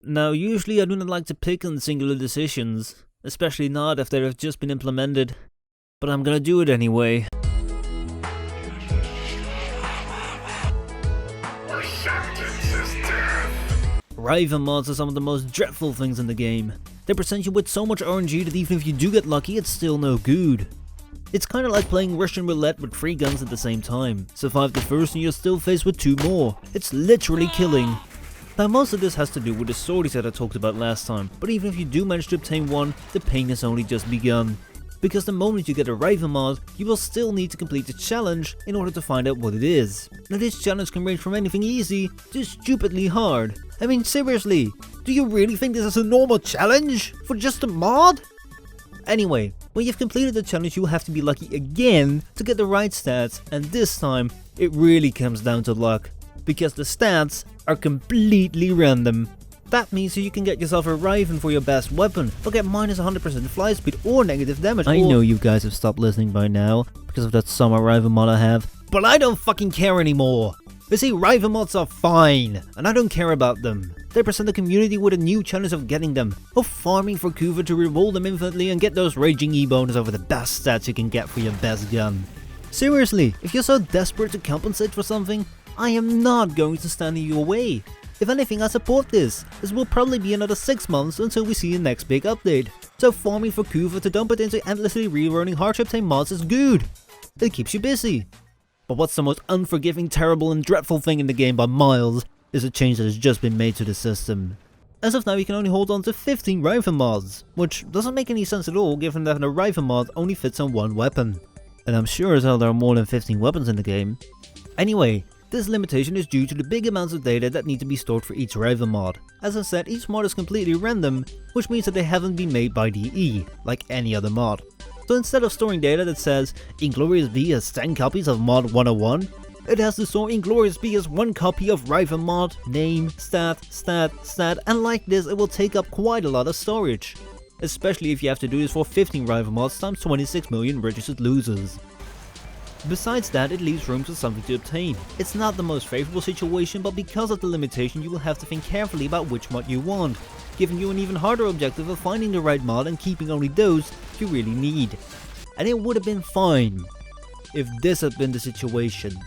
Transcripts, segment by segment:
Now, usually I do not like to pick on singular decisions, especially not if they have just been implemented, but I'm gonna do it anyway. Riven mods are some of the most dreadful things in the game. They present you with so much RNG that even if you do get lucky, it's still no good. It's kinda like playing Russian roulette with 3 guns at the same time. Survive the first and you're still faced with 2 more. It's literally killing. Now most of this has to do with the stories that I talked about last time, but even if you do manage to obtain one, the pain has only just begun. Because the moment you get a Riven mod, you will still need to complete the challenge in order to find out what it is. Now this challenge can range from anything easy to stupidly hard. I mean seriously, do you really think this is a normal challenge for just a mod? Anyway, when you've completed the challenge you will have to be lucky again to get the right stats, and this time it really comes down to luck. Because the stats are completely random. That means that you can get yourself a Riven for your best weapon, or get minus 100% fly speed or negative damage. I know you guys have stopped listening by now, because of that summer Riven mod I have, but I don't fucking care anymore! You see, Riven mods are fine, and I don't care about them. They present the community with a new challenge of getting them, of farming for Coverop to reroll them infinitely and get those raging E-bonus over the best stats you can get for your best gun. Seriously, if you're so desperate to compensate for something, I am not going to stand in your way. If anything, I support this. This will probably be another 6 months until we see the next big update. So farming for Coverop to dump it into endlessly rerunning hard to obtain mods is good. It keeps you busy. But what's the most unforgiving, terrible and dreadful thing in the game by miles is a change that has just been made to the system. As of now you can only hold on to 15 Riven mods, which doesn't make any sense at all given that a Riven mod only fits on 1 weapon. And I'm sure as hell there are more than 15 weapons in the game. Anyway, this limitation is due to the big amounts of data that need to be stored for each Riven mod. As I said, each mod is completely random, which means that they haven't been made by DE, like any other mod. So instead of storing data that says, Inglorious B has 10 copies of mod 101, it has to store Inglorious B as 1 copy of Riven mod, name, stat, and like this it will take up quite a lot of storage. Especially if you have to do this for 15 Riven mods times 26 million registered users. Besides that, it leaves room for something to obtain. It's not the most favorable situation, but because of the limitation you will have to think carefully about which mod you want, giving you an even harder objective of finding the right mod and keeping only those you really need. And it would have been fine if this had been the situation.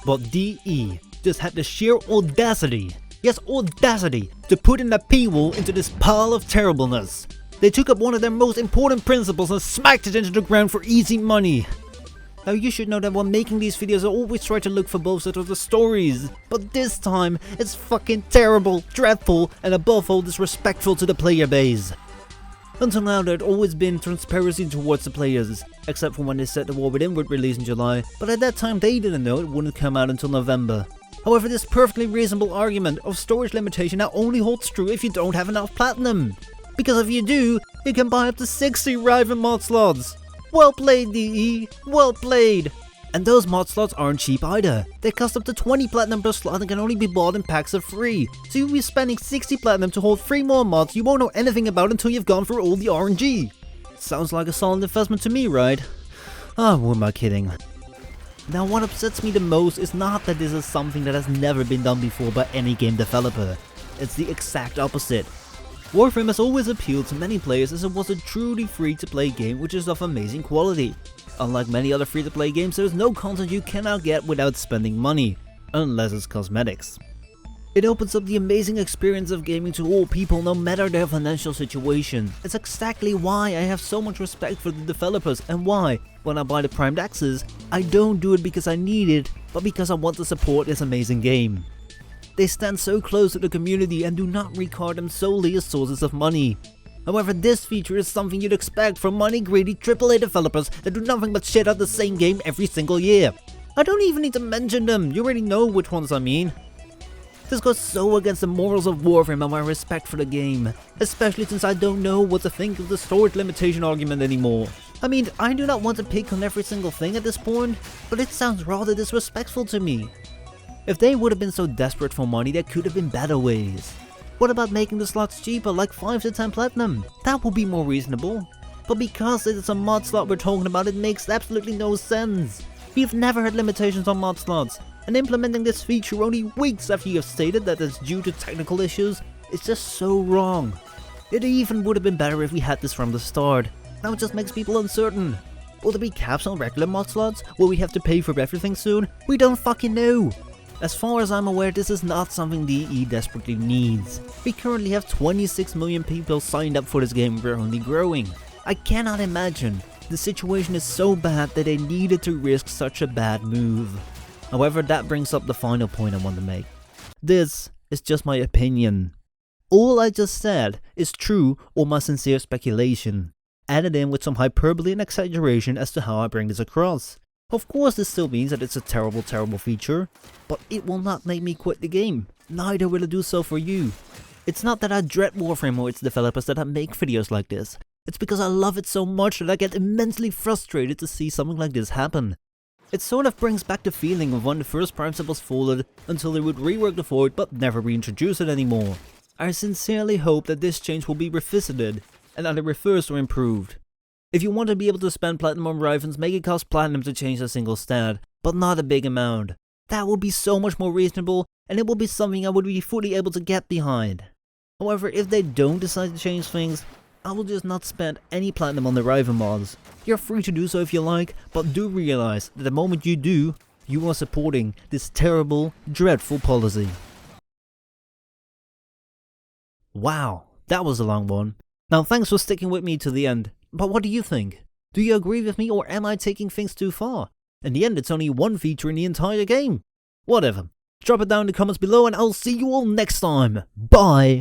But DE just had the sheer audacity, yes audacity, to put in a P-wall into this pile of terribleness. They took up one of their most important principles and smacked it into the ground for easy money. Now you should know that when making these videos I always try to look for both sides of the stories, but this time it's fucking terrible, dreadful, and above all disrespectful to the player base. Until now there had always been transparency towards the players, except for when they set the War Within would release in July, but at that time they didn't know it wouldn't come out until November. However, this perfectly reasonable argument of storage limitation now only holds true if you don't have enough platinum. Because if you do, you can buy up to 60 Riven mod slots. Well played DE, well played! And those mod slots aren't cheap either. They cost up to 20 platinum per slot and can only be bought in packs of 3. So you'll be spending 60 platinum to hold 3 more mods you won't know anything about until you've gone through all the RNG. Sounds like a solid investment to me, right? Ah, who am I kidding? Now what upsets me the most is not that this is something that has never been done before by any game developer. It's the exact opposite. Warframe has always appealed to many players as it was a truly free-to-play game which is of amazing quality. Unlike many other free-to-play games, there is no content you cannot get without spending money, unless it's cosmetics. It opens up the amazing experience of gaming to all people no matter their financial situation. It's exactly why I have so much respect for the developers and why, when I buy the Primed Access, I don't do it because I need it, but because I want to support this amazing game. They stand so close to the community and do not regard them solely as sources of money. However, this feature is something you'd expect from money-greedy AAA developers that do nothing but shit out the same game every single year. I don't even need to mention them, you already know which ones I mean. This goes so against the morals of Warframe and my respect for the game, especially since I don't know what to think of the storage limitation argument anymore. I mean, I do not want to pick on every single thing at this point, but it sounds rather disrespectful to me. If they would have been so desperate for money, there could have been better ways. What about making the slots cheaper, like 5 to 10 platinum? That would be more reasonable. But because it is a mod slot we're talking about, it makes absolutely no sense. We've never had limitations on mod slots, and implementing this feature only weeks after you have stated that it's due to technical issues It's just so wrong. It even would have been better if we had this from the start. Now it just makes people uncertain. Will there be caps on regular mod slots? Will we have to pay for everything soon? We don't fucking know. As far as I'm aware, this is not something DE desperately needs. We currently have 26 million people signed up for this game and we're only growing. I cannot imagine. The situation is so bad that they needed to risk such a bad move. However, that brings up the final point I want to make. This is just my opinion. All I just said is true or my sincere speculation, added in with some hyperbole and exaggeration as to how I bring this across. Of course this still means that it's a terrible feature, but it will not make me quit the game. Neither will it do so for you. It's not that I dread Warframe or its developers that I make videos like this. It's because I love it so much that I get immensely frustrated to see something like this happen. It sort of brings back the feeling of when the first Prime set was folded until they would rework the void but never reintroduce it anymore. I sincerely hope that this change will be revisited and either reversed or improved. If you want to be able to spend platinum on Rivens, make it cost platinum to change a single stat, but not a big amount. That would be so much more reasonable and it will be something I would be fully able to get behind. However, if they don't decide to change things, I will just not spend any platinum on the Riven mods. You're free to do so if you like, but do realize that the moment you do, you are supporting this terrible, dreadful policy. Wow, that was a long one. Now thanks for sticking with me to the end, but what do you think? Do you agree with me or am I taking things too far? In the end it's only one feature in the entire game. Whatever. Drop it down in the comments below and I'll see you all next time. Bye!